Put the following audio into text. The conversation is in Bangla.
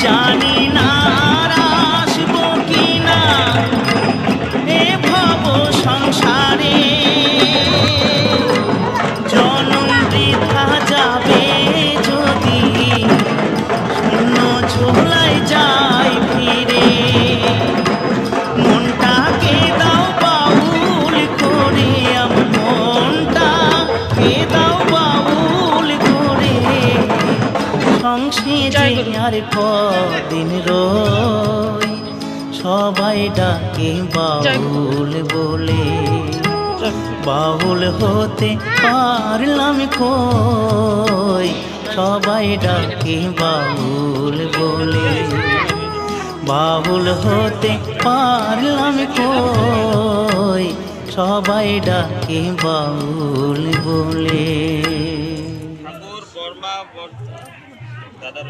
জানি না আর আসবো কিনা এ ভব সংসারে, জনম বৃথা যাবে যদি শূন্য ঝোলায় যাই ফিরে। মনটাকে দাও বাউল করে, আমার মনটাকে দাও বাউল করে, সংসারে আর কদিন রই, সবাই ডাকে বাউল বলে। বাউল হতে পারলাম কই, সবাই ডাকে বাউল বলে। বাউল হতে পারলাম কই, সবাই ডাকে বাউল বলে। দাদা